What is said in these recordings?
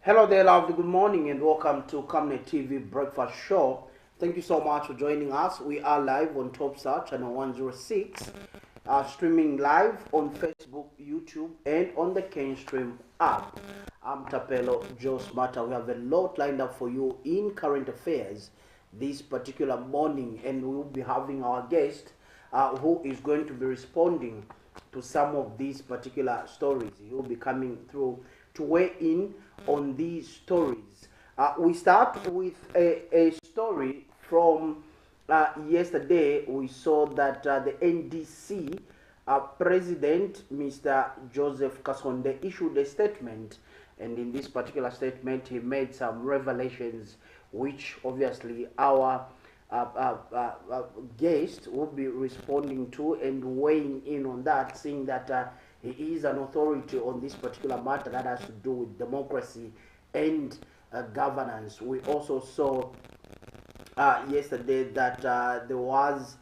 Hello there, lovely. Good morning and welcome to Camnet TV Breakfast Show. Thank you so much for joining us. We are live on Topstar channel 106, streaming live on Facebook, YouTube, and on the Kenstream app. I'm Tapelo Joe Smarter. We have a lot lined up for you in current affairs this particular morning, and we will be having our guest who is going to be responding to some of these particular stories. He will be coming through to weigh in on these stories. We start with a story from yesterday. We saw that the NDC President, Mr. Joseph Kasonde, issued a statement, and in this particular statement, he made some revelations, which obviously our guest will be responding to and weighing in on that, saying that he is an authority on this particular matter that has to do with democracy and governance. We also saw yesterday that there was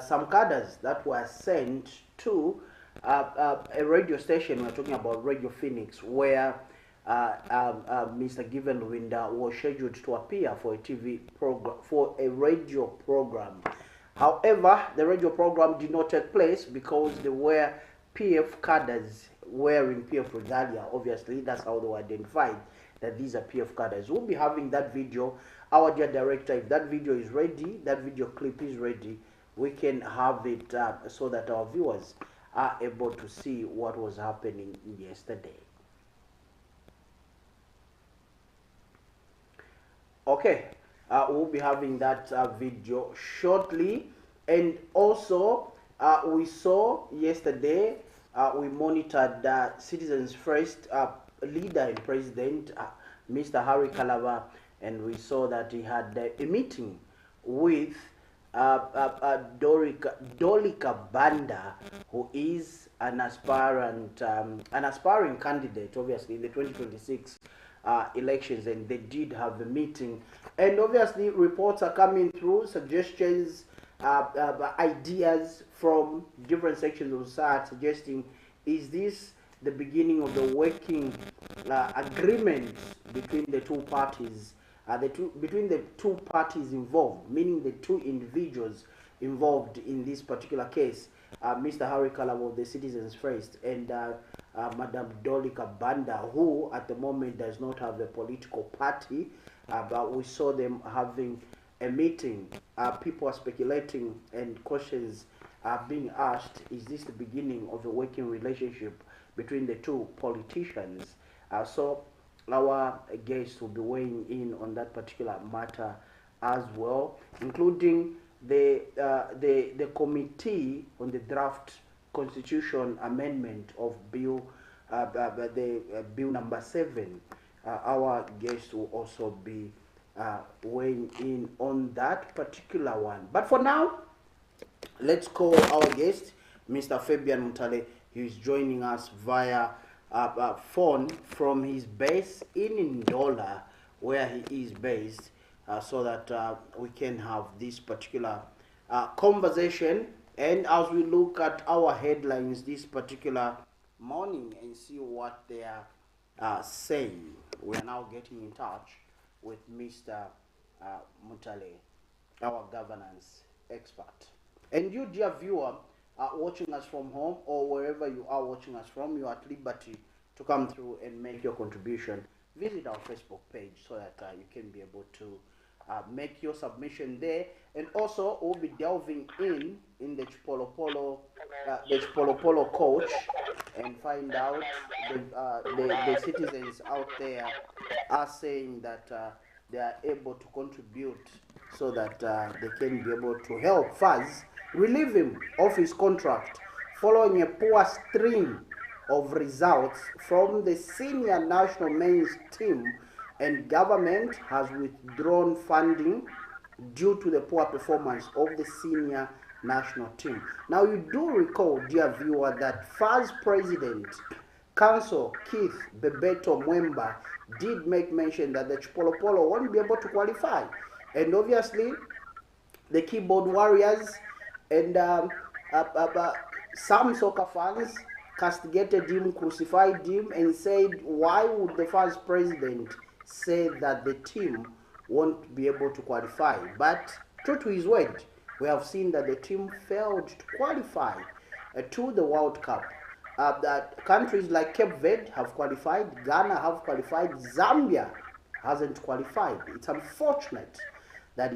some cadres that were sent to a radio station. We're talking about Radio Phoenix, where Mr. Given Lwinda was scheduled to appear for a TV program, for a radio program. However, the radio program did not take place because there were PF cadres wearing PF regalia. Obviously, that's how they were identified, that these are PF cadres. We'll be having that video. Our dear director, if that video is ready, that video clip is ready, we can have it so that our viewers are able to see what was happening yesterday. Okay, we'll be having that video shortly. And also, we saw yesterday, we monitored Citizens First leader and president, Mr. Harry Kalaba, and we saw that he had a meeting with Dolika Banda, who is an aspiring candidate, obviously, in the 2026 elections, and they did have a meeting. And obviously, reports are coming through, suggestions, ideas from different sections of society suggesting, is this the beginning of the working agreement between the two parties, between the two parties involved, meaning the two individuals involved in this particular case, Mr. Harry Kalabo of the Citizens First and Madam Dolika Banda, who at the moment does not have a political party, but we saw them having a meeting. People are speculating and questions are being asked, is this the beginning of a working relationship between the two politicians? So our guests will be weighing in on that particular matter as well, including the committee on the draft constitution amendment of bill, bill number 7. Our guests will also be weighing in on that particular one. But for now, let's call our guest, Mr. Fabian Mutale. He is joining us via phone from his base in Ndola, where he is based, so that we can have this particular conversation. And as we look at our headlines this particular morning and see what they are saying, we are now getting in touch with Mr. Mutale, our governance expert. And you, dear viewer, watching us from home or wherever you are watching us from, you are at liberty to come through and make your contribution. Visit our Facebook page so that you can be able to make your submission there. And also, we'll be delving in the Chipolopolo coach and find out the citizens out there are saying that they are able to contribute so that they can be able to help Faz relieve him of his contract following a poor string of results from the senior national men's team, and government has withdrawn funding due to the poor performance of the senior national team. Now, you do recall, dear viewer, that Faz president Council Keith Bebeto Mwemba did make mention that the Chipolopolo won't be able to qualify, and obviously the keyboard warriors and some soccer fans castigated him, crucified him, and said, why would the first president say that the team won't be able to qualify? But true to his word, we have seen that the team failed to qualify to the World Cup. That countries like Cape Verde have qualified, Ghana have qualified, Zambia hasn't qualified. It's unfortunate that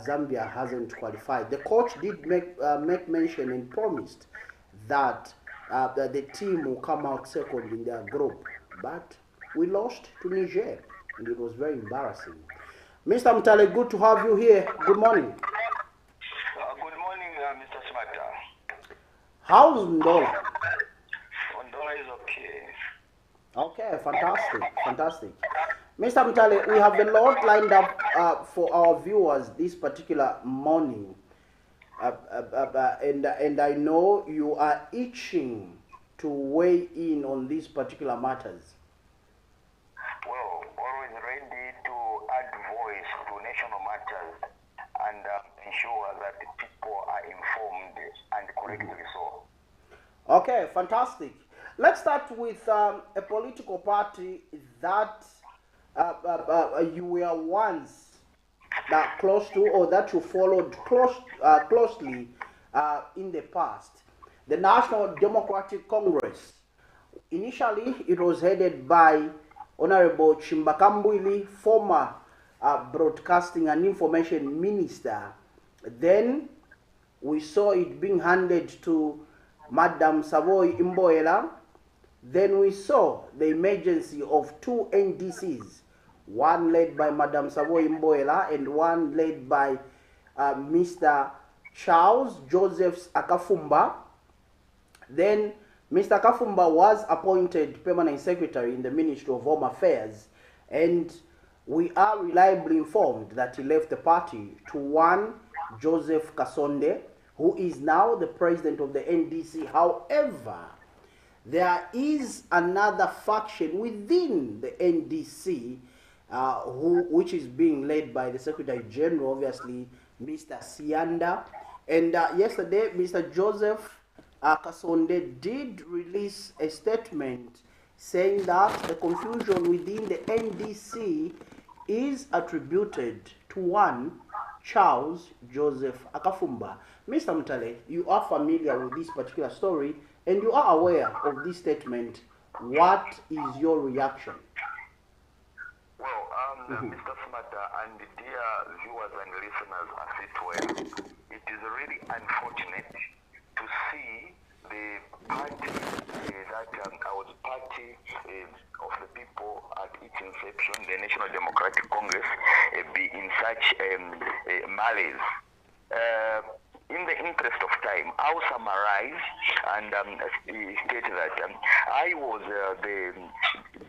Zambia hasn't qualified. The coach did make mention and promised that the team will come out second in their group, but we lost to Niger, and it was very embarrassing. Mr. Mtale, good to have you here. Good morning. Good morning, Mr. Smata. How's Ndola? Ndola is okay. Okay, fantastic. Mr. Mtale, we have a lot lined up for our viewers this particular morning. And I know you are itching to weigh in on these particular matters. Well, always ready to add voice to national matters and ensure that people are informed and correctly so. Okay, fantastic. Let's start with a political party that you were once close to, or that you followed closely in the past, the National Democratic Congress. Initially, it was headed by Honorable Chimbakambwili, former Broadcasting and Information Minister. Then we saw it being handed to Madam Savoy Imboela. Then we saw the emergency of two NDCs, one led by Madam Savoy Imboela and one led by Mr. Charles Joseph Akafumba. Then Mr. Akafumba was appointed permanent secretary in the Ministry of Home Affairs, and we are reliably informed that he left the party to one Joseph Kasonde, who is now the president of the NDC. However, there is another faction within the NDC which is being led by the Secretary General, obviously, Mr. Sianda. And yesterday, Mr. Joseph Kasonde did release a statement saying that the confusion within the NDC is attributed to one Charles Joseph Akafumba. Mr. Mtale, you are familiar with this particular story and you are aware of this statement. What is your reaction? Well, Mr. Smata and dear viewers and listeners as it were, it is really unfortunate to see the party that I was party of the people at its inception, the National Democratic Congress, be in such malaise. In the interest of time, I'll summarize and state that I was the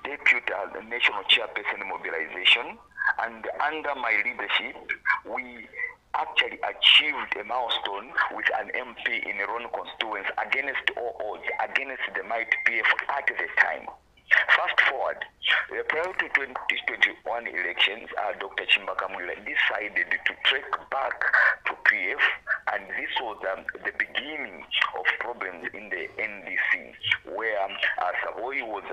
deputy national chairperson mobilization, and under my leadership, we actually achieved a milestone with an MP in a Ron constituency against all odds, against the might PF at the time. Fast forward, prior to 2021 elections, Dr. Chimbakamwila decided to trek back to PF, and this was the beginning of problems in the NDC, where Savoy was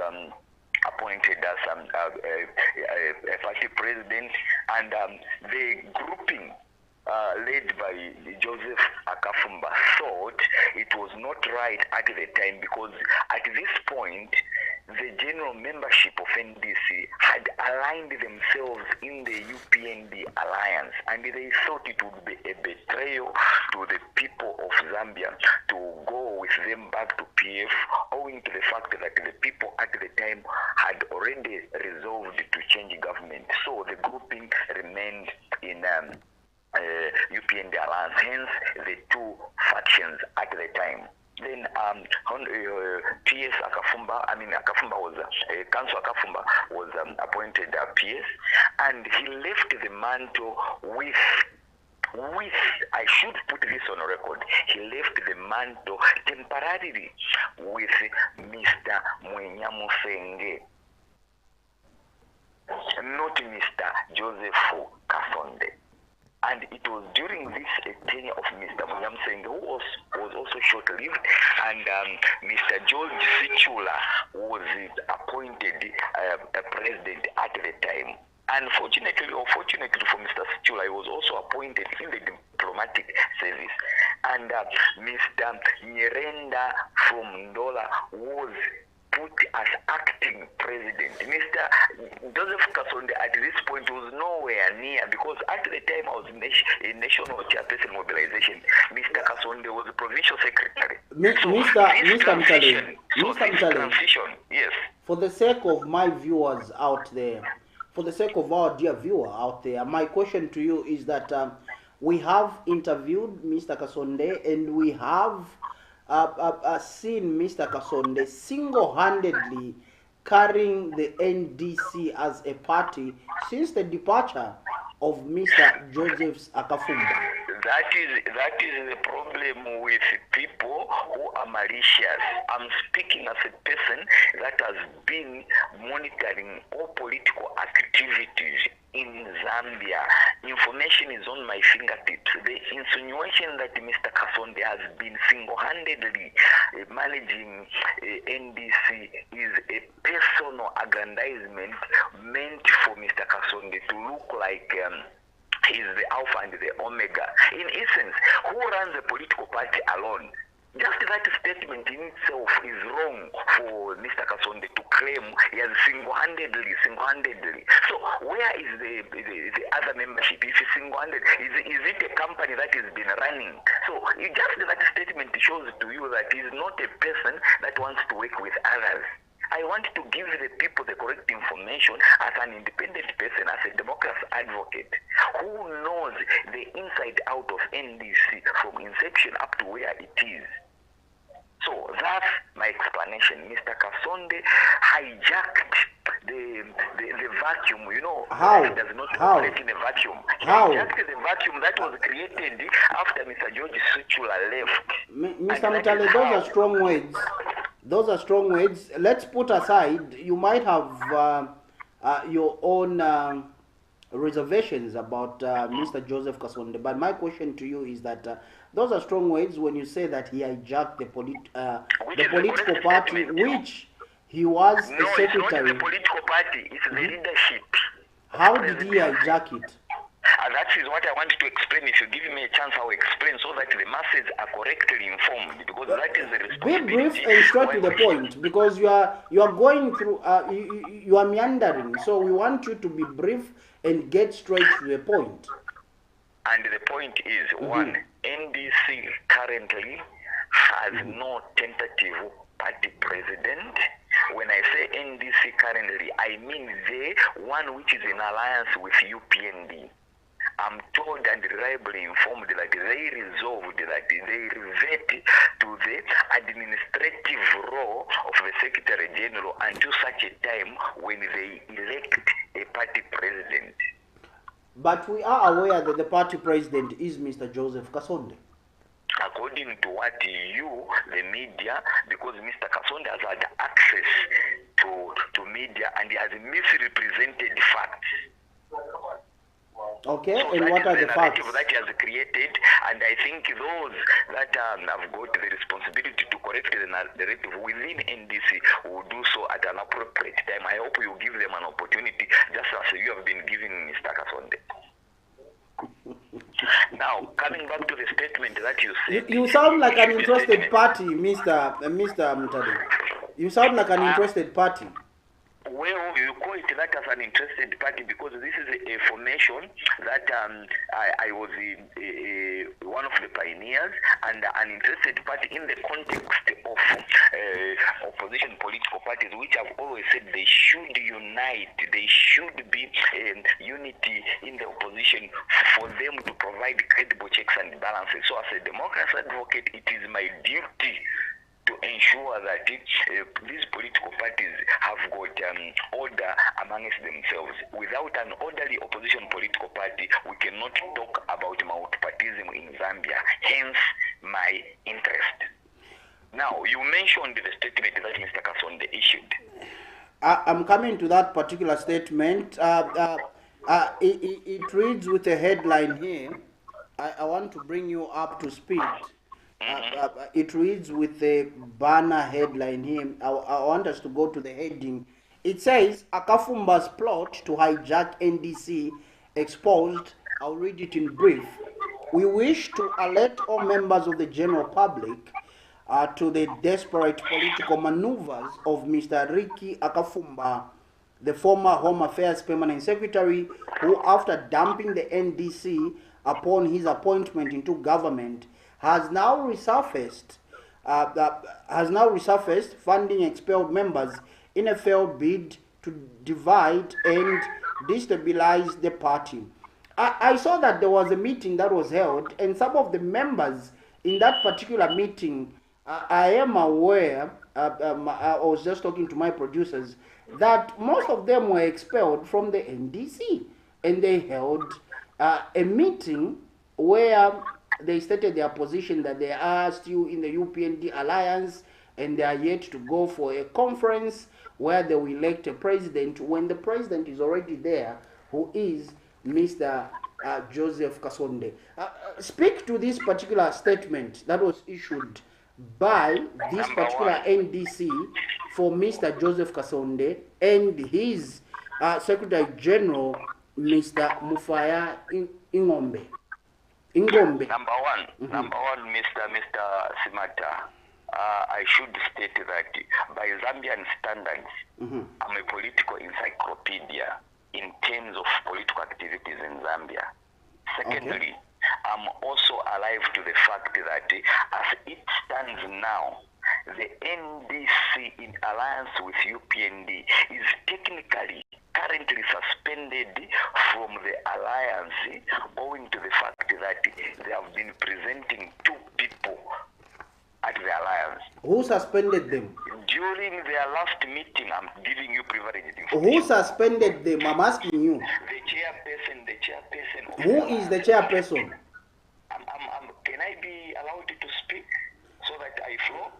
appointed as a party president, and the grouping led by Joseph Akafumba thought it was not right at the time, because at this point the general membership of NDC had aligned themselves in the UPND alliance, and they thought it would be a betrayal to the people of Zambia to go with them back to PF, owing to the fact that the people at the time had already resolved to change government. So the grouping remained in UPND alliance, hence the two factions at the time. Then PS Akafumba, Akafumba was, Council Akafumba was appointed PS, and he left the mantle with, I should put this on record, he left the mantle temporarily with Mr. Mwenyamusenge, not Mr. Joseph Kasonde. And it was during this tenure of Mr. Munyamsenge, who was also short-lived, and Mr. George Sichula was appointed president at the time. Unfortunately, or fortunately for Mr. Sichula, he was also appointed in the diplomatic service. And Mr. Nyerenda from Ndola was put as acting president. Mr. Joseph Kasonde at this point was nowhere near, because at the time I was in national chairperson mobilization, Mr. Kasonde was the provincial secretary. Mr. Transition, yes. For the sake of my viewers out there, for the sake of our dear viewer out there, my question to you is that we have interviewed Mr. Kasonde, and we have seen Mr. Kasonde single-handedly carrying the NDC as a party since the departure of Mr. Joseph Akafumba. That is the problem with people who are malicious. I'm speaking as a person that has been monitoring all political activities in Zambia. Information is on my fingertips. The insinuation that Mr. Kasonde has been single-handedly managing NDC is a personal aggrandizement meant for Mr. Kasonde to look like he's the alpha and the omega. In essence, who runs a political party alone? Just that statement in itself is wrong for Mr. Kasonde to claim he has single-handedly. So where is the other membership if he's single-handed? Is it a company that has been running? So just that statement shows to you that he's not a person that wants to work with others. I want to give the people the correct information as an independent person, as a democracy advocate who knows the inside out of NDC from inception up to where it is. So that's my explanation. Mr. Kasonde hijacked the vacuum. You know, life does not operate in a vacuum. He hijacked the vacuum that was created after Mr. George Sichula left. Mr. Mutale, those are strong words. Those are strong words. Let's put aside, you might have your own reservations about Mr. Joseph Kasonde, but my question to you is that those are strong words when you say that he hijacked the political party, which he was a secretary. It's not the political party, it's the leadership. How did he hijack it? That is what I want to explain. If you give me a chance, I'll explain so that the masses are correctly informed, because that is the responsibility. Be brief and straight to the point, because you are going through, you are meandering. So we want you to be brief and get straight to the point. And the point is, one, NDC currently has no tentative party president. When I say NDC currently, I mean the one which is in alliance with UPND. I'm told and reliably informed that they resolved that they revert to the administrative role of the Secretary General until such a time when they elect a party president. But we are aware that the party president is Mr. Joseph Kasonde. According to what you, the media, because Mr. Kasonde has had access to media and he has misrepresented facts. Okay, so and what are the facts that he has created? And I think those that have got the responsibility to correct the narrative within NDC will do so at an appropriate time. I hope you give them an opportunity, just as you have been giving Mr. Kasonde. Now, coming back to the statement that you said, you sound like an interested party, Mr. Mutale. You sound like an interested party. Well, you call it that as an interested party because this is a formation that I was one of the pioneers and an interested party in the context of opposition political parties, which have always said they should unite, they should be unity in the opposition for them to provide credible checks and balances. So as a democracy advocate, it is my duty to ensure that these political parties have got order amongst themselves. Without an orderly opposition political party, we cannot talk about multipartyism in Zambia, hence my interest. Now, you mentioned the statement that Mr. Kasonde issued. I'm coming to that particular statement. It reads with a headline here. I want to bring you up to speed. It reads with a banner headline here. I want us to go to the heading. It says, Akafumba's plot to hijack NDC exposed. I'll read it in brief. We wish to alert all members of the general public to the desperate political maneuvers of Mr. Ricky Akafumba, the former Home Affairs Permanent Secretary, who, after dumping the NDC upon his appointment into government, has now resurfaced, funding expelled members in a failed bid to divide and destabilize the party. I saw that there was a meeting that was held, and some of the members in that particular meeting, I am aware, I was just talking to my producers, that most of them were expelled from the NDC, and they held a meeting where they stated their position that they are still in the UPND alliance and they are yet to go for a conference where they will elect a president when the president is already there, who is Mr. Joseph Kasonde. Speak to this particular statement that was issued by this particular NDC for Mr. Joseph Kasonde and his Secretary General, Mr. Mufaya Ingombe. Number one, Mr. Simata, I should state that by Zambian standards, I'm a political encyclopedia in terms of political activities in Zambia. Secondly, I'm also alive to the fact that as it stands now, the NDC in alliance with UPND is technically currently suspended from the alliance owing to the fact that they have been presenting two people at the alliance. Who suspended them? During their last meeting, I'm giving you privileged information. Who suspended them? I'm asking you. The chairperson. Who is the chairperson? Can I be allowed to speak so that I flow?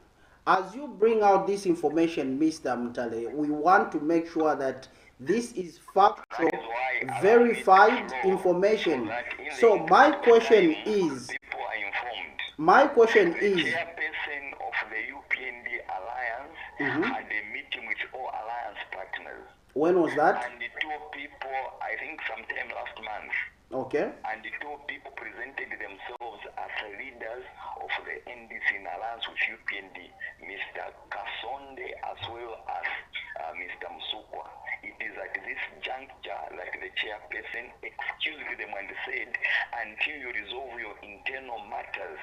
As you bring out this information, Mr. Mutale, we want to make sure that this is factual, verified information. So my question is, the chairperson of the UPND alliance had a meeting with all alliance partners. When was that? And the two people, I think sometime last month. Okay. And the two people presented themselves as leaders of the NDC in alliance with UPND, Mr. Kasonde as well as Mr. Msukwa. It is at this juncture that the chairperson excused them and said, until you resolve your internal matters,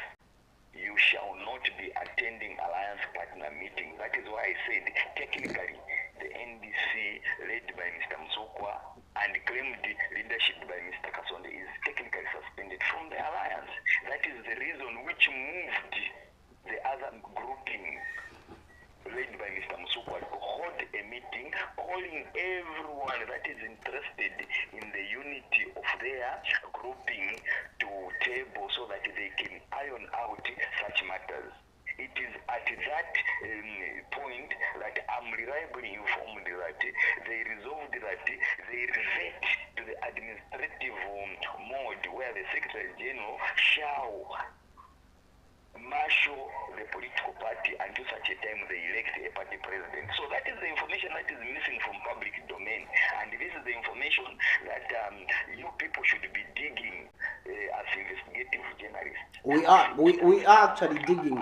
you shall not be attending alliance partner meetings. That is why I said, technically, the NDC led by Mr. Msukwa and claimed leadership by Mr. Kasonde is technically suspended from the alliance. That is the reason which moved the other grouping led by Mr. Msukwa to hold a meeting calling everyone that is interested in the unity of their grouping to table so that they can iron out such matters. It is at that point that I'm reliably informed that they resolved that they revert to the administrative mode where the Secretary General shall marshal the political party until such a time they elect a party president. So that is the information that is missing from public domain, and this is the information that you people should be digging as investigative journalists. We are actually digging.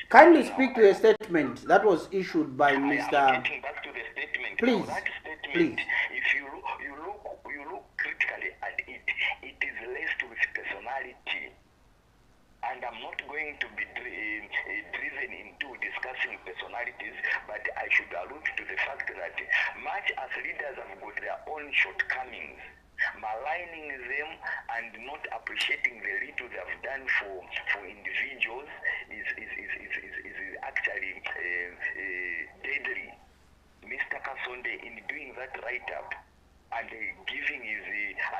Kindly speak to a statement that was issued by Mr. I'm getting back to the statement. Please. Now, that statement, Please. if you look critically at it, it is laced with personality. And I'm not going to be driven into discussing personalities, but I should allude to the fact that much as leaders have got their own shortcomings, maligning them and not appreciating the little they have done for individuals is actually deadly. Mr. Kasonde, in doing that write-up and giving his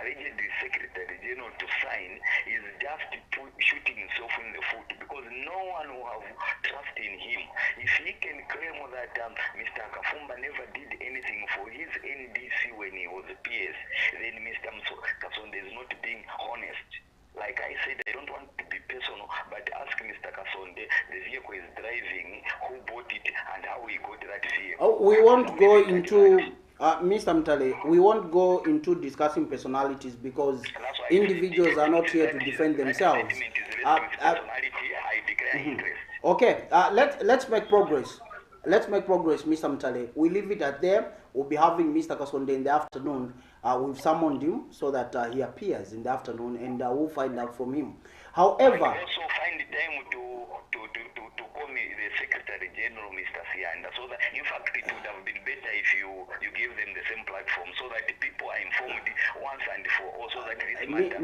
alleged Secretary General to sign is just shooting himself in the foot, because no one will have trust in him. If he can claim that Mr. Kafumba never did anything for his NDC when he was a PS, then Mr. Kasonde is not being honest. Like I said, I don't want to be personal, but ask Mr. Kasonde, the vehicle is driving, who bought it, and how he got that vehicle. Oh, we won't go into, Mr. Mtale, we won't go into discussing personalities, because individuals are not here to defend themselves. Okay, let's make progress. Let's make progress, Mr. Mtale. We leave it at there. We'll be having Mr. Kasonde in the afternoon. We've summoned him so that he appears in the afternoon, and we'll find out from him. However, also find time to call me the Secretary General, Mr. Sianda, so that in fact it would have been better if you give them the same platform, so that the people are informed once and for all, so that this matter.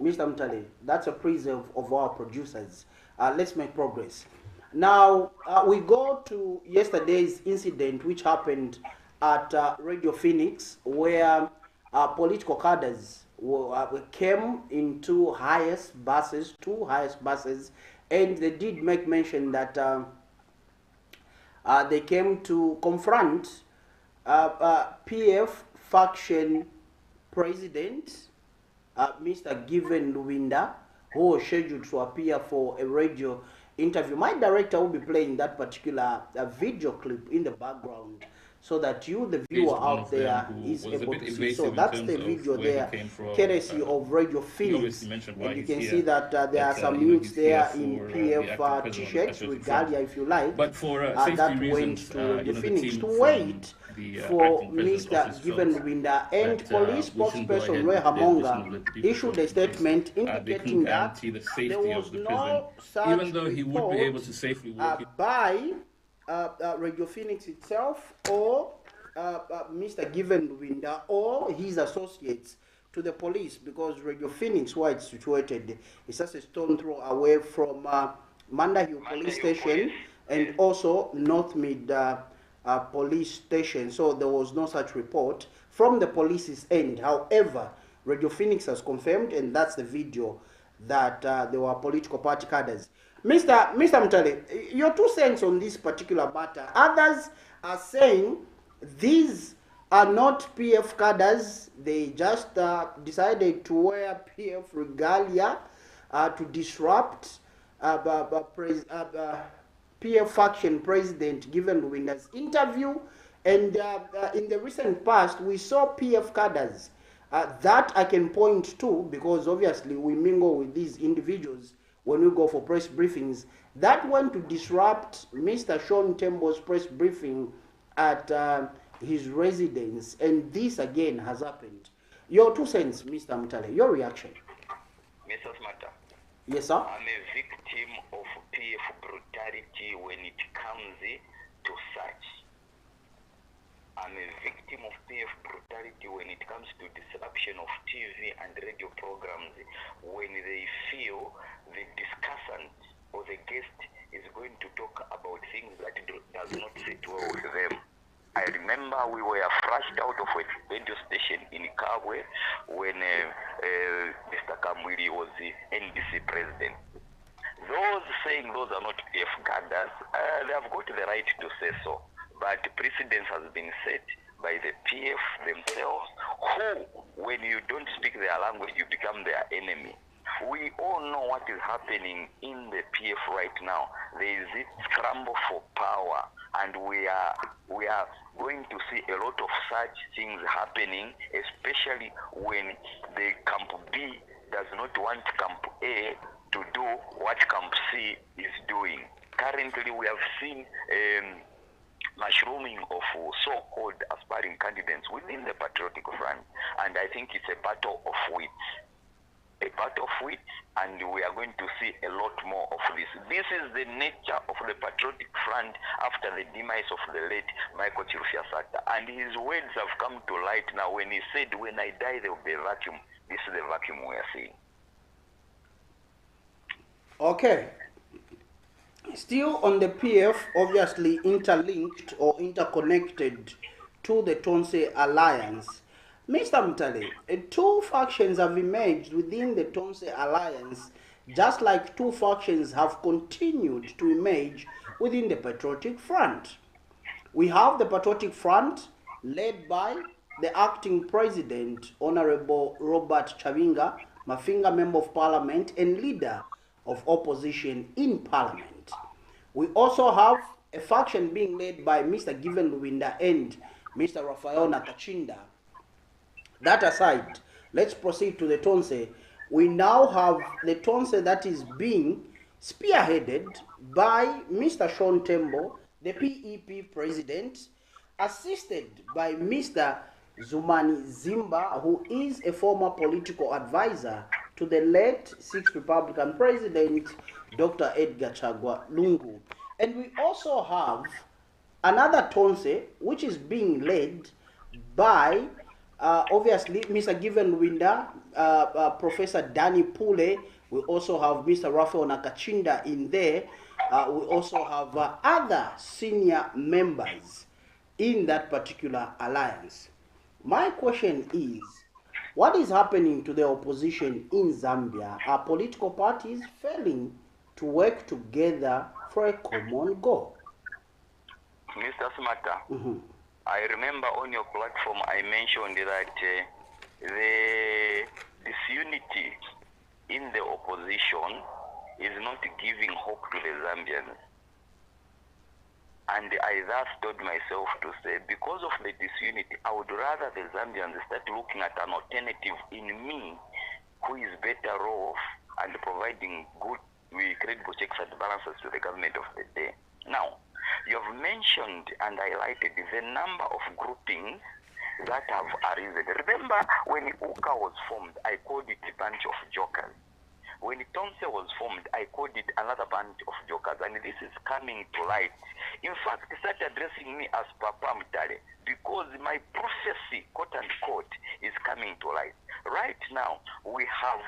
Mr. Mtale, that's a preserve of our producers. Let's make progress. Now, we go to yesterday's incident, which happened at Radio Phoenix, where political cadres came in two highest buses, and they did make mention that they came to confront PF faction president, Mr. Given Luwinda, who was scheduled to appear for a radio interview. My director will be playing that particular video clip in the background, so that you, the viewer out there, is able to see. So that's the video there, courtesy of Radio Phoenix. And you can see that there are some youths there in PF t-shirts, regalia if you like, but for that went to Radio Phoenix to wait for Mr. Given Luwinda, and police spokesperson Roy Hamonga issued a statement indicating that there was no such even though he would be able to safely walk by Radio Phoenix itself or Mr. Given Luwinda or his associates to the police, because Radio Phoenix, where it's situated, is just a stone throw away from Manda Hill Police Station and also North Mid Police Station. So there was no such report from the police's end. However, Radio Phoenix has confirmed, and that's the video, that there were political party cadres. Mr. Mtale, your 2 cents on this particular matter. Others are saying these are not PF cadres. They just decided to wear PF regalia to disrupt PF faction president Given Luwinda's interview. And in the recent past, we saw PF cadres that I can point to, because obviously we mingle with these individuals when we go for press briefings, that went to disrupt Mr. Sean Tembo's press briefing at his residence. And this again has happened. Your 2 cents, Mr. Mtale, your reaction. Mr. Smata. Yes, sir. I'm a victim of PF brutality when it comes to search. I'm a victim of PF brutality when it comes to disruption of TV and radio programs, when they feel the discussant or the guest is going to talk about things that does not sit well with them. I remember we were flushed out of a radio station in Kabwe when Mr. Kamwili was the NDC president. Those saying those are not PF cadres, they have got the right to say so. But precedence has been set by the PF themselves, who, when you don't speak their language, you become their enemy. We all know what is happening in the PF right now. There is a scramble for power, and we are going to see a lot of such things happening, especially when the Camp B does not want Camp A to do what Camp C is doing. Currently, we have seen mushrooming of so-called aspiring candidates within the Patriotic Front, and I think it's a battle of wits. A battle of wits, and we are going to see a lot more of this. This is the nature of the Patriotic Front after the demise of the late Michael Chirufya Sata, and his words have come to light now when he said, "When I die, there will be a vacuum." This is the vacuum we are seeing. Okay. Still on the PF, obviously interlinked or interconnected to the Tonse Alliance, Mr. Mtale, two factions have emerged within the Tonse alliance, just like two factions have continued to emerge within the Patriotic Front. We have the Patriotic Front led by the acting president, Honorable Robert Chavinga Mafinga, Member of Parliament and leader of opposition in Parliament. We also have a faction being led by Mr. Given Luwinda and Mr. Raphael Nakachinda. That aside, let's proceed to the Tonse. We now have the Tonse that is being spearheaded by Mr. Sean Tembo, the PEP president, assisted by Mr. Zumani Zimba, who is a former political advisor to the late 6th Republican President, Dr. Edgar Chagwa Lungu. And we also have another Tonse, which is being led by obviously Mr. Given Winda, Professor Danny Pule. We also have Mr. Raphael Nakachinda in there. We also have other senior members in that particular alliance. My question is, what is happening to the opposition in Zambia? Are political parties failing to work together for a common goal? Mr. Smata, I remember on your platform I mentioned that the disunity in the opposition is not giving hope to the Zambians. And I thus told myself to say, because of the disunity, I would rather the Zambians start looking at an alternative in me who is better off and providing good, credible checks and balances to the government of the day. Now, you have mentioned and highlighted the number of groupings that have arisen. Remember, when UKA was formed, I called it a bunch of jokers. When Tonse was formed, I called it another bunch of jokers, and this is coming to light. In fact, they started addressing me as Papa Mtale because my prophecy, quote unquote, is coming to light. Right now, we have,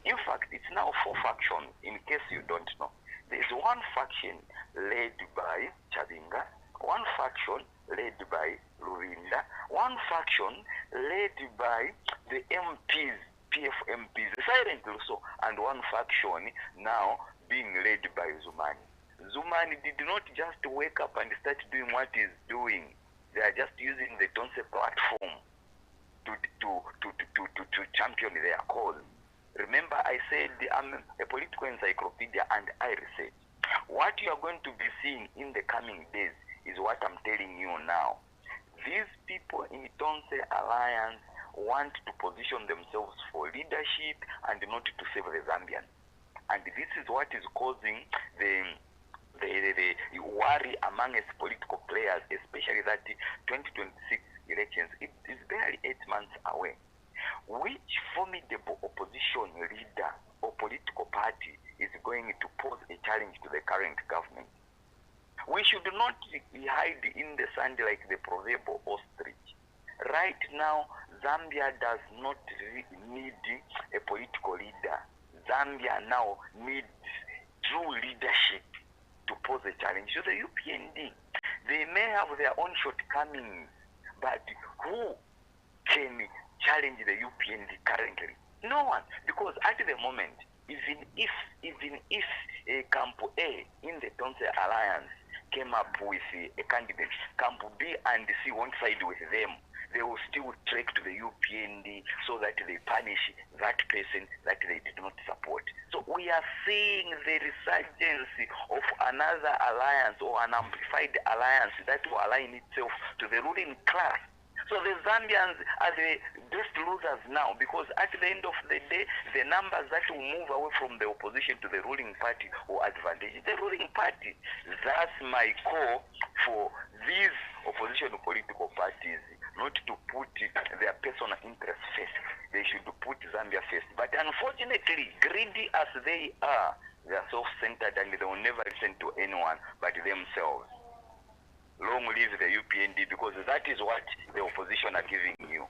in fact, it's now 4 factions, in case you don't know. There's one faction led by Chavinga, one faction led by Luwinda, one faction led by the MPs, PF MPs, silent also, and one faction now being led by Zumani. Zumani did not just wake up and start doing what he's doing. They are just using the Tonse platform to champion their cause. Remember, I said I'm a political encyclopedia and I research. What you are going to be seeing in the coming days is what I'm telling you now. These people in Tonse Alliance want to position themselves for leadership and not to save the Zambian. And this is what is causing the worry among its political players, especially that 2026 elections, it is barely 8 months away. Which formidable opposition leader or political party is going to pose a challenge to the current government? We should not hide in the sand like the proverbial ostrich. Right now, Zambia does not need a political leader. Zambia now needs true leadership to pose a challenge to the UPND. They may have their own shortcomings, but who can challenge the UPND currently? No one, because at the moment, even if Camp A in the Tonse Alliance came up with a candidate, Camp B and C won't side with them, they will still trek to the UPND so that they punish that person that they did not support. So we are seeing the resurgence of another alliance or an amplified alliance that will align itself to the ruling class. So the Zambians are the best losers now, because at the end of the day, the numbers that will move away from the opposition to the ruling party will advantage the ruling party. That's my call for these opposition political parties, not to put their personal interests first. They should put Zambia first. But unfortunately, greedy as they are self-centered and they will never listen to anyone but themselves. Long live the UPND, because that is what the opposition are giving you.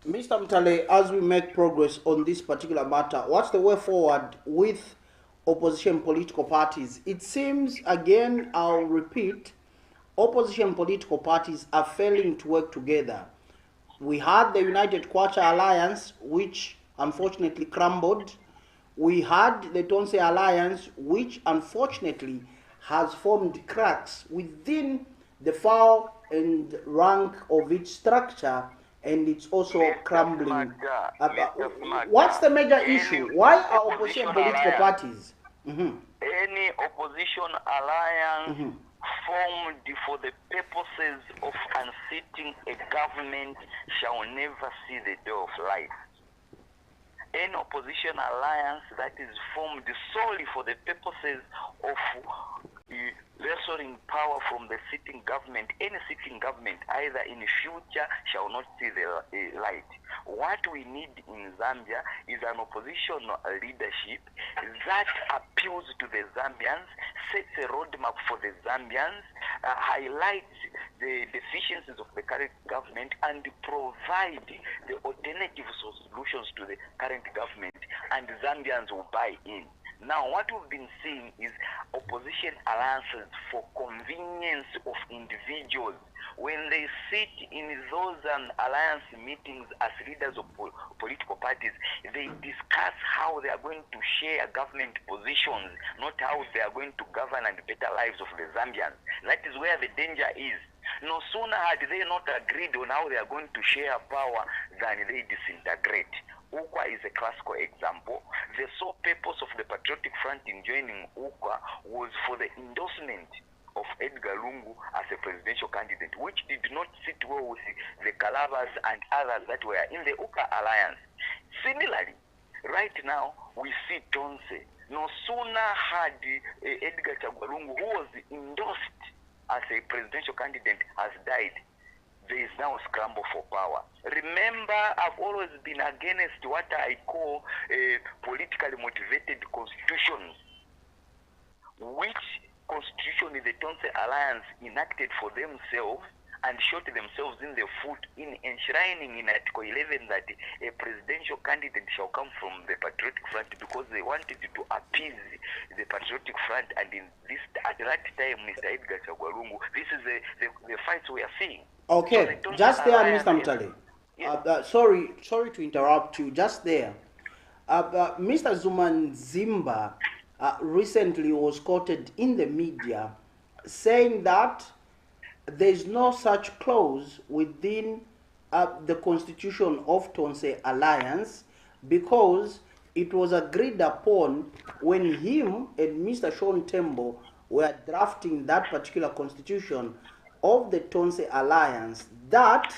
Mr. Mtale, as we make progress on this particular matter, what's the way forward with opposition political parties? It seems, again, I'll repeat, opposition political parties are failing to work together. We had the United Kwacha Alliance, which unfortunately crumbled. We had the Tonse Alliance, which unfortunately has formed cracks within the file and rank of its structure, and it's also Mr. crumbling. Mr. What's the major any issue? Why are opposition opposition political alliance, parties? any opposition alliance formed for the purposes of unseating a government shall never see the day of light. Any opposition alliance that is formed solely for the purposes of wresting power from the sitting government, any sitting government, either in the future, shall not see the light. What we need in Zambia is an opposition leadership that appeals to the Zambians, sets a roadmap for the Zambians, highlights the deficiencies of the current government, and provide the alternative solutions to the current government, and Zambians will buy in. Now, what we've been seeing is opposition alliances for convenience of individuals. When they sit in those alliance meetings as leaders of political parties, they discuss how they are going to share government positions, not how they are going to govern and better lives of the Zambians. That is where the danger is. No sooner had they not agreed on how they are going to share power than they disintegrate. UKWA is a classical example. The sole purpose of the Patriotic Front in joining UKWA was for the endorsement of Edgar Lungu as a presidential candidate, which did not sit well with the Kalabas and others that were in the UKWA alliance. Similarly, right now, we see Tonse. No sooner had Edgar Lungu, who was endorsed as a presidential candidate, has died, there is now a scramble for power. Remember, I've always been against what I call politically motivated constitutions, which constitution the Tonse Alliance enacted for themselves and shot themselves in the foot in enshrining in Article 11 that a presidential candidate shall come from the Patriotic Front, because they wanted to appease the Patriotic Front. And in this, at that time, Mr. Edgar Chagwalungu, this is the fights we are seeing. Okay, So just there, Mr. Mutale. Yes. Sorry to interrupt you. Just there, Mr. Zuman Zimba recently was quoted in the media saying that there is no such clause within the constitution of Tonse Alliance, because it was agreed upon when him and Mr. Sean Tembo were drafting that particular constitution of the Tonse Alliance that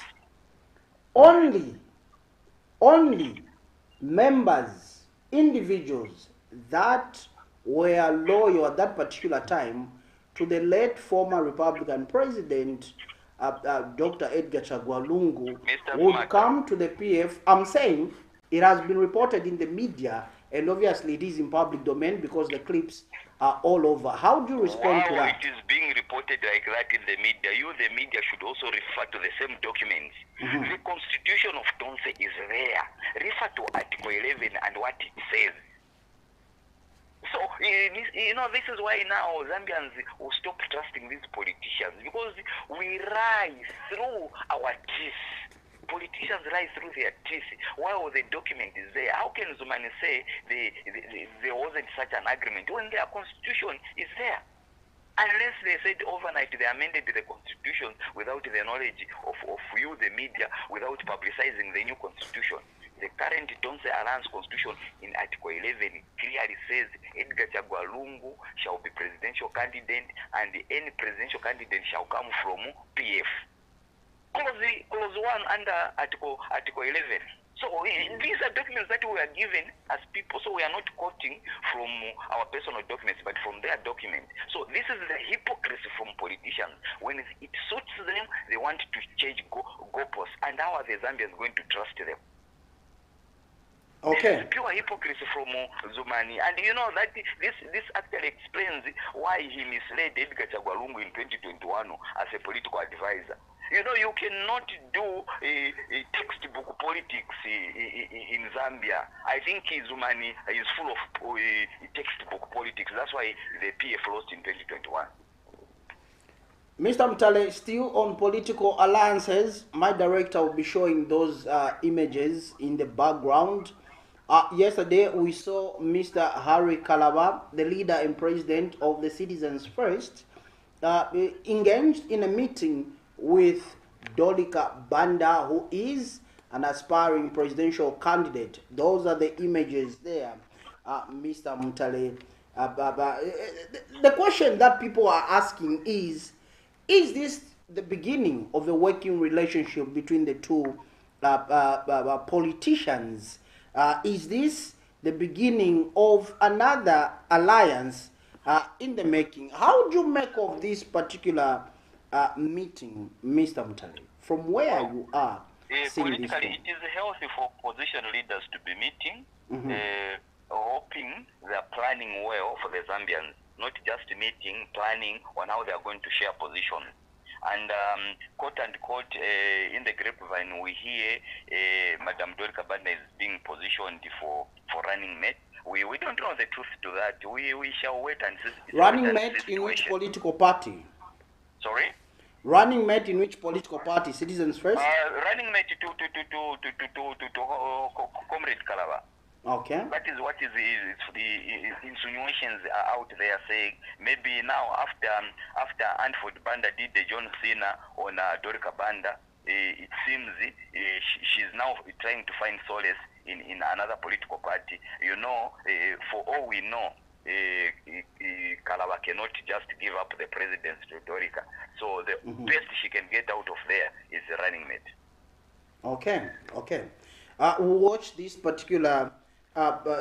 only members, individuals that were loyal at that particular time to the late former Republican President Dr. Edgar Chagwalungu would come to the PF. I'm saying it has been reported in the media, and obviously it is in public domain because the clips are all over. How do you respond to that? It is being reported like that in the media. You, the media, should also refer to the same documents. The Constitution of Tonse is there. Refer to Article 11 and what it says. So, this is why now Zambians will stop trusting these politicians, because we rise through our teeth. Politicians rise through their teeth while the document is there. How can Zumani say there wasn't such an agreement when their constitution is there? Unless they said overnight they amended the constitution without the knowledge of you, the media, without publicizing the new constitution. The current Tonse Alliance constitution in Article 11 clearly says Edgar Chagwalungu shall be presidential candidate, and any presidential candidate shall come from PF. Clause 1 under Article 11. So these are documents that we are given as people. So we are not quoting from our personal documents, but from their document. So this is the hypocrisy from politicians. When it suits them, they want to change goalposts. And how are the Zambians going to trust them? Okay. This is pure hypocrisy from Zumani. And you know that this actually explains why he misled Edgar Chagwalungu in 2021 as a political advisor. You know, you cannot do a textbook politics in Zambia. I think Zumani is full of textbook politics. That's why the PF lost in 2021. Mr. Mtale, still on political alliances, my director will be showing those images in the background. Yesterday, we saw Mr. Harry Kalaba, the leader and president of the Citizens First, engaged in a meeting with Dolika Banda, who is an aspiring presidential candidate. Those are the images there, Mr. Mtale. The question that people are asking is this the beginning of a working relationship between the two politicians? Is this the beginning of another alliance in the making? How do you make of this particular meeting, Mr. Mutale, from where you are seeing this politically, it is healthy for opposition leaders to be meeting, hoping they are planning well for the Zambians, not just meeting, planning on how they are going to share position. And quote unquote, in the grapevine, we hear Madam Dorika Banda is being positioned for running mate. We don't know the truth to that. We shall wait and see. Running mate in which political party? Sorry? Running mate in which political party? Citizens First? Running mate to Comrade Kalaba. Okay. That is what is the insinuations are out there saying maybe now after Anford Banda did the John Cena on Dorika Banda, it seems she's now trying to find solace in another political party. You know, for all we know, Kalaba cannot just give up the presidency to Dorika. So the best she can get out of there is the running mate. Okay, okay. We'll watch this particular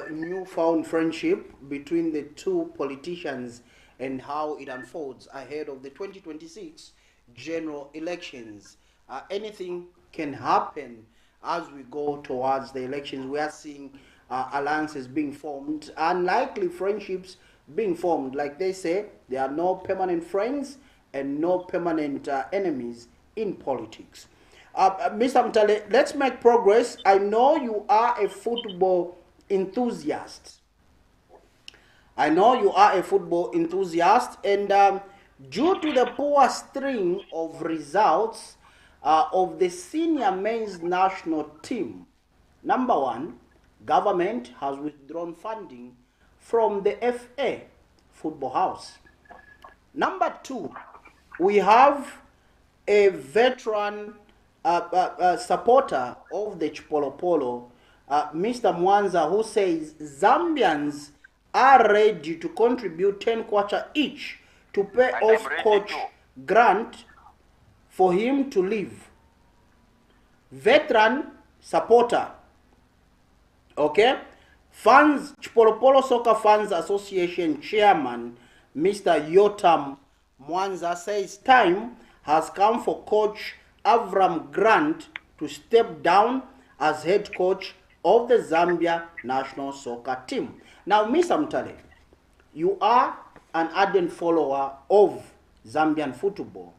newfound friendship between the two politicians and how it unfolds ahead of the 2026 general elections. Anything can happen as we go towards the elections. We are seeing alliances being formed, unlikely friendships being formed. Like they say, there are no permanent friends and no permanent enemies in politics. Mr. Mtale, let's make progress. I know you are a football enthusiast. And due to the poor string of results of the senior men's national team, number one, government has withdrawn funding from the FA Football House. Number two, we have a veteran supporter of the Chipolopolo, Mr. Mwanza, who says Zambians are ready to contribute 10 kwacha each to pay off Coach Grant for him to leave. Veteran supporter. Okay? Fans, Chipolopolo Soccer Fans Association Chairman, Mr. Yotam Mwanza, says time has come for Coach Avram Grant to step down as head coach of the Zambia national soccer team. Now, Mr. Mtale, you are an ardent follower of Zambian football.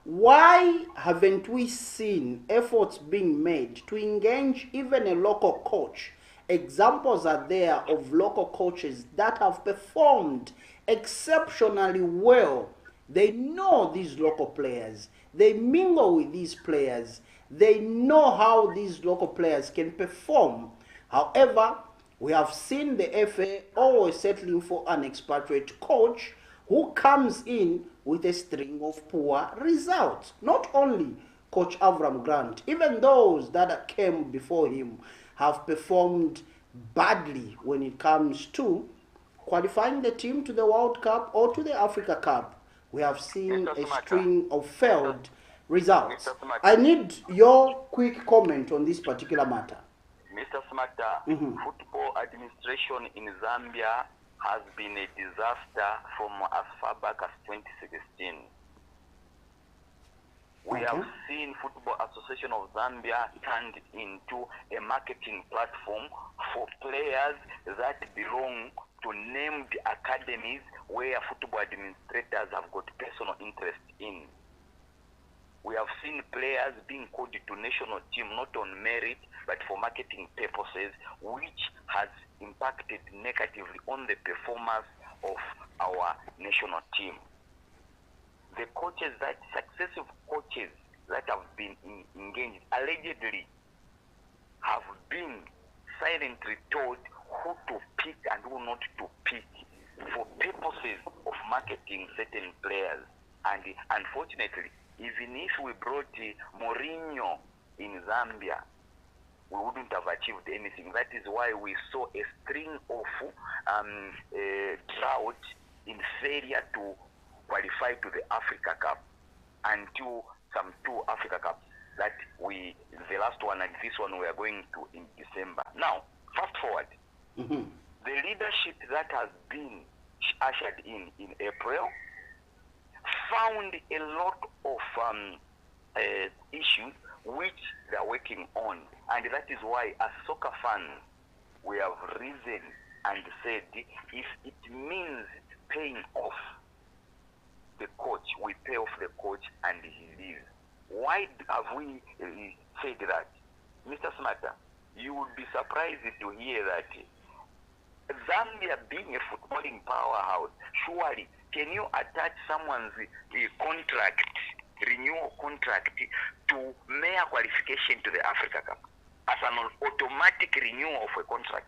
Why haven't we seen efforts being made to engage even a local coach? Examples are there of local coaches that have performed exceptionally well. They know these local players. They mingle with these players. They know how these local players can perform. However, we have seen the FA always settling for an expatriate coach who comes in with a string of poor results. Not only Coach Avram Grant, even those that came before him have performed badly when it comes to qualifying the team to the World Cup or to the Africa Cup. We have seen a string of failed results. I need your quick comment on this particular matter. Mr. Smata, football administration in Zambia has been a disaster from as far back as 2016. We have seen Football Association of Zambia turned into a marketing platform for players that belong to named academies where football administrators have got personal interest in. We have seen players being called to national team not on merit but for marketing purposes, which has impacted negatively on the performance of our national team. the coaches, that successive coaches that have been engaged allegedly have been silently told who to pick and who not to pick for purposes of marketing certain players. And unfortunately, even if we brought Mourinho in Zambia, we wouldn't have achieved anything. That is why we saw a string of drought in failure to qualify to the Africa Cup until some 2 Africa Cups that the last one and this one we are going to in December. Now, fast forward. The leadership that has been ushered in April found a lot of issues which they are working on, and that is why as soccer fans we have risen and said if it means paying off the coach, we pay off the coach and he leaves. Why have we said that? Mr. Smarter, you would be surprised to hear that Zambia being a footballing powerhouse, surely can you attach someone's contract, renewal contract, to mere qualification to the Africa Cup as an automatic renewal of a contract?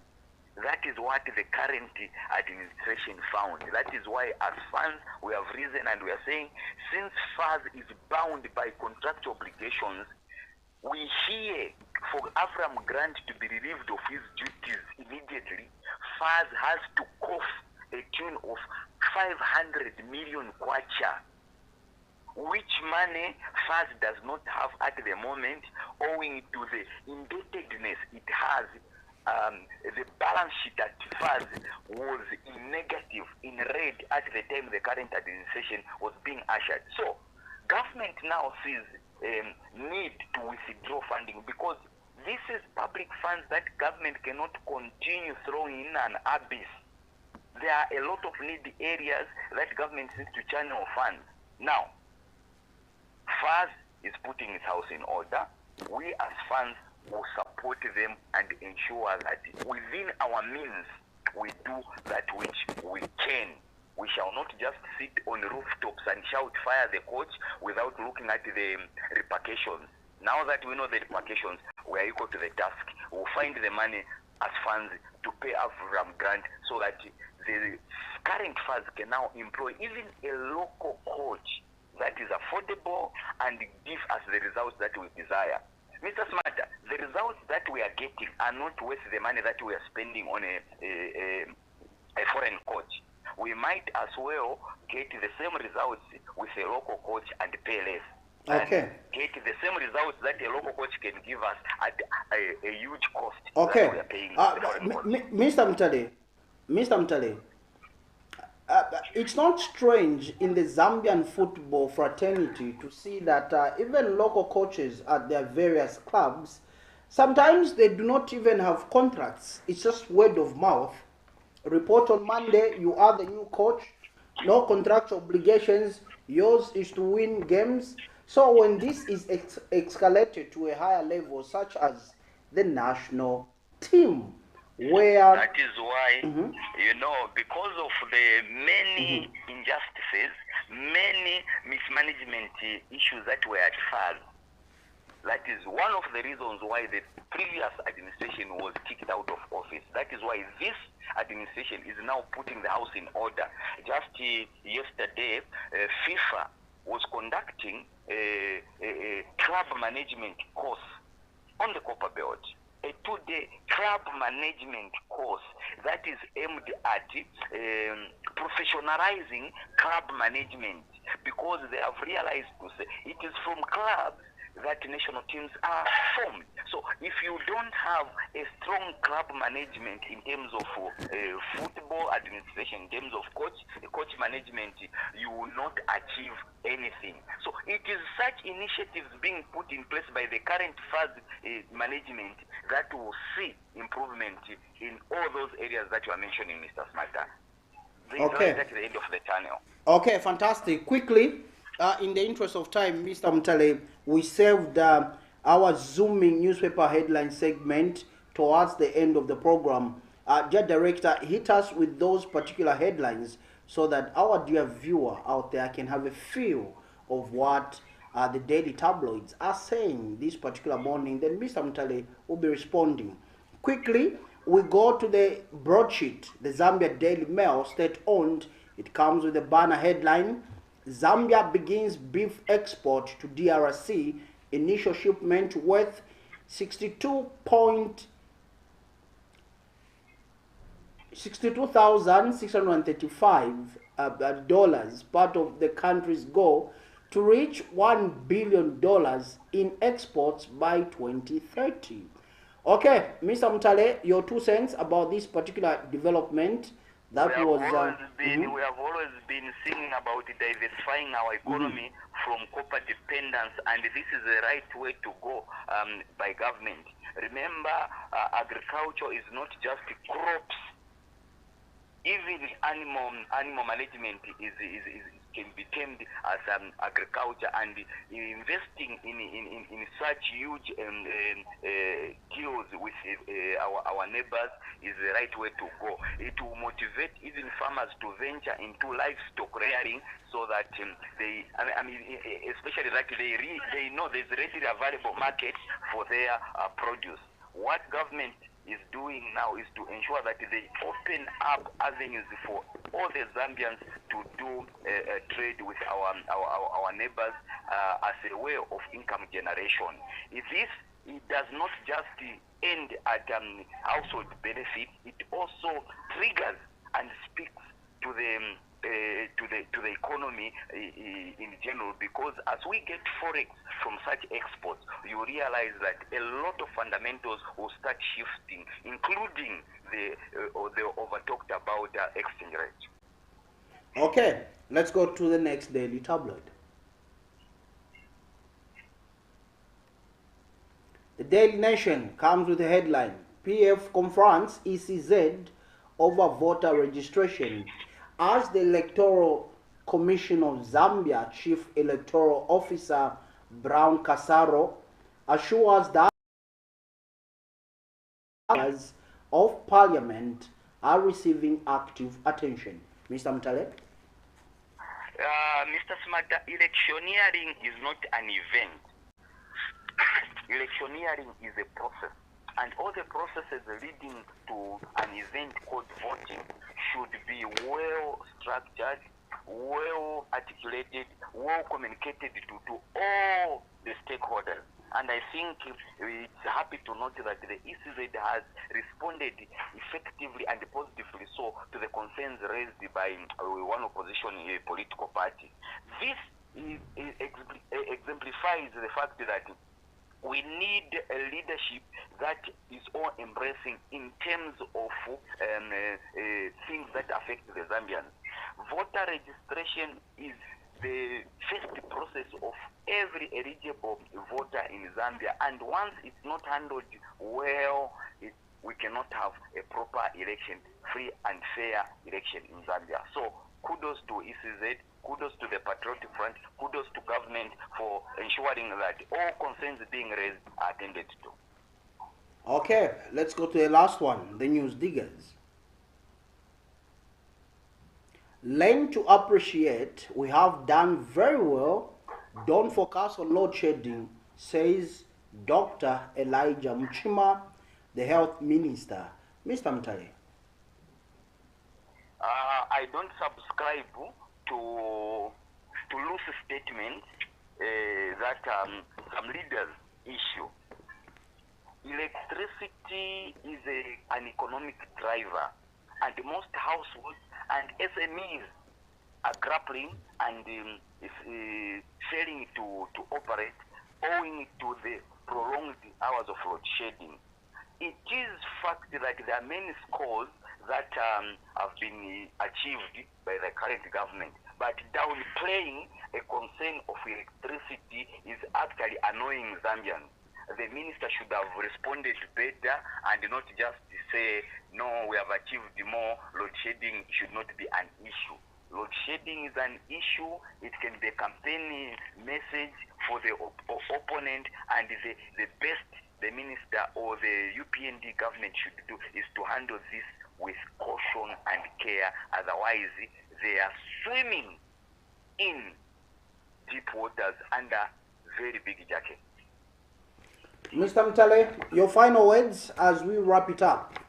That is what the current administration found. That is why as fans we have risen and we are saying, since FAS is bound by contractual obligations, we hear for Avram Grant to be relieved of his duties immediately, FAS has to cough a tune of 500 million kwacha, which money FAS does not have at the moment, owing to the indebtedness it has. The balance sheet at FAS was in negative, in red, at the time the current administration was being ushered. So, government now sees need to withdraw funding because this is public funds that government cannot continue throwing in an abyss. There are a lot of needy areas that government needs to channel funds. Now, FAS is putting its house in order. We as fans will support them and ensure that within our means we do that which we can. We shall not just sit on rooftops and shout fire the coach without looking at the repercussions. Now that we know the repercussions, we are equal to the task. We'll find the money as funds to pay Avram Grant so that the current funds can now employ even a local coach that is affordable and give us the results that we desire. Mr. Smarter, the results that we are getting are not worth the money that we are spending on a foreign coach. We might as well get the same results with a local coach and pay less. Okay. And get the same results that a local coach can give us at a huge cost. Okay. That we are paying Mr. Mtale, it's not strange in the Zambian football fraternity to see that even local coaches at their various clubs, sometimes they do not even have contracts. It's just word of mouth. Report on Monday, you are the new coach, no contractual obligations, yours is to win games. So when this is escalated to a higher level, such as the national team, where... That is why, because of the many injustices, many mismanagement issues that were at FAS, that is one of the reasons why the previous administration was kicked out of office. That is why this administration is now putting the house in order. Just yesterday, FIFA was conducting a club management course on the Copper Belt. A 2-day club management course that is aimed at professionalizing club management, because they have realized it is from clubs that national teams are formed. So if you don't have a strong club management in terms of football administration, in terms of coach management, you will not achieve anything. So it is such initiatives being put in place by the current FAS management that will see improvement in all those areas that you are mentioning, Mr. Smarter. Okay. At the end of the tunnel. Okay, fantastic. Quickly, in the interest of time, Mr. Mtale, we saved our zooming newspaper headline segment towards the end of the program. Dear Director, hit us with those particular headlines so that our dear viewer out there can have a feel of what the daily tabloids are saying this particular morning. Then Mr. Mtale will be responding. Quickly, we go to the broadsheet, the Zambia Daily Mail, state-owned. It comes with a banner headline, Zambia begins beef export to DRC, initial shipment worth 62,635 dollars, part of the country's goal to reach $1 billion in exports by 2030. Okay, Mr. Mtale, your 2 cents about this particular development. That we was. We have always been singing about diversifying our economy from copper dependence, and this is the right way to go by government. Remember, agriculture is not just crops. Even animal management can be termed as agriculture, and investing in such huge deals with our neighbors is the right way to go. It will motivate even farmers to venture into livestock rearing, so that especially that they know there's readily available market for their produce. What government is doing now is to ensure that they open up avenues for all the Zambians to do trade with our neighbors as a way of income generation. It does not just end at household benefit. It also triggers and speaks to the economy in general, because as we get forex from such exports, you realize that a lot of fundamentals will start shifting, including the over talked about exchange rate. Okay, let's go to the next daily tabloid. The Daily Nation comes with a headline, PF confronts ECZ over voter registration, as the Electoral Commission of Zambia Chief Electoral Officer Brown Kasaro assures that members of Parliament are receiving active attention. Mr. Mtale? Mr. Smata, electioneering is not an event. Electioneering is a process, and all the processes leading to an event called voting should be well structured, well articulated, well communicated to all the stakeholders. And I think it's happy to note that the ECZ has responded effectively and positively so to the concerns raised by one opposition political party. This exemplifies the fact that we need a leadership that is all embracing in terms of things that affect the Zambians. Voter registration is the first process of every eligible voter in Zambia, and once it's not handled well, we cannot have a proper election, free and fair election in Zambia. So kudos to ECZ, kudos to the Patriotic Front, kudos to government for ensuring that all concerns being raised are attended to. Okay, let's go to the last one, the news diggers. Learn to appreciate, we have done very well. Don't focus on load shedding, says Dr. Elijah Mchima, the health minister. Mr. Mtale. I don't subscribe to loose statements that some leaders issue. Electricity is an economic driver, and most households and SMEs are grappling and failing to operate owing to the prolonged hours of load shedding. It is fact that there are many scores that have been achieved by the current government, but downplaying a concern of electricity is actually annoying Zambians. The minister should have responded better and not just say, no, we have achieved more, load shedding should not be an issue. Load shedding is an issue. It can be a campaign message for the opponent, and the best the minister or the UPND government should do is to handle this with caution and care. Otherwise, they are swimming in deep waters under very big jackets. Mr. Mutale, your final words as we wrap it up.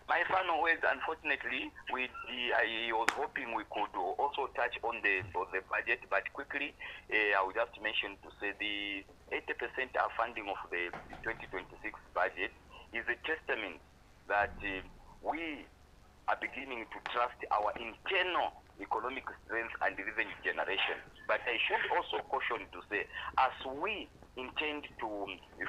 My final words, unfortunately, I was hoping we could also touch on the budget, but quickly, I would just mention to say the 80% funding of the 2026 budget is a testament that we are beginning to trust our internal economic strength and revenue generation. But I should also caution to say, as we intend to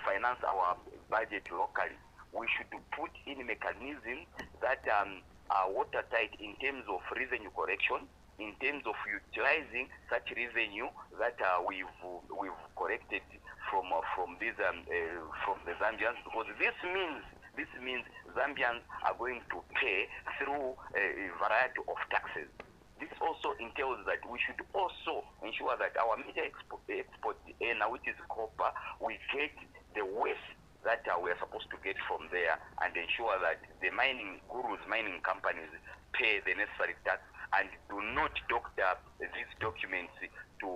finance our budget locally, we should put in mechanisms that are watertight in terms of revenue correction, in terms of utilizing such revenue that we've collected from the Zambians, because this means Zambians are going to pay through a variety of taxes. This also entails that we should also ensure that our major export earner, which is copper, we get the waste that we are supposed to get from there, and ensure that the mining gurus, mining companies pay the necessary tax and do not doctor these documents to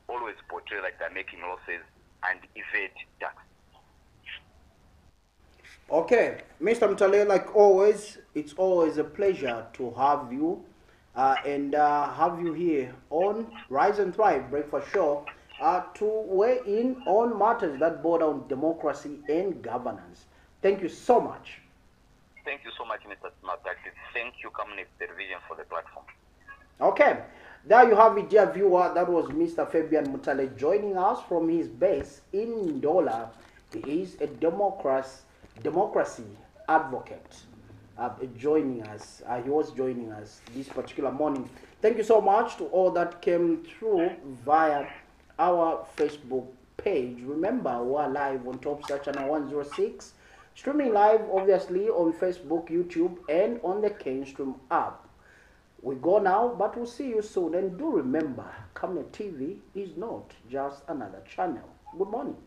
always portray that they're making losses and evade tax. Okay, Mr. Mutale, like always, it's always a pleasure to have you and have you here on Rise and Thrive Breakfast Show to weigh in on matters that border on democracy and governance. Thank you so much. Thank you so much, Mr. Smartactive. Thank you, Camnet Television, for the platform. Okay, there you have it, dear viewer. That was Mr. Fabian Mutale joining us from his base in Ndola. He is a democracy advocate. Joining us. He was joining us this particular morning. Thank you so much to all that came through via our Facebook page. Remember, we are live on Top Star Channel 106, streaming live obviously on Facebook, YouTube, and on the Canestream app. We go now, but we'll see you soon. And do remember, Camnet TV is not just another channel. Good morning.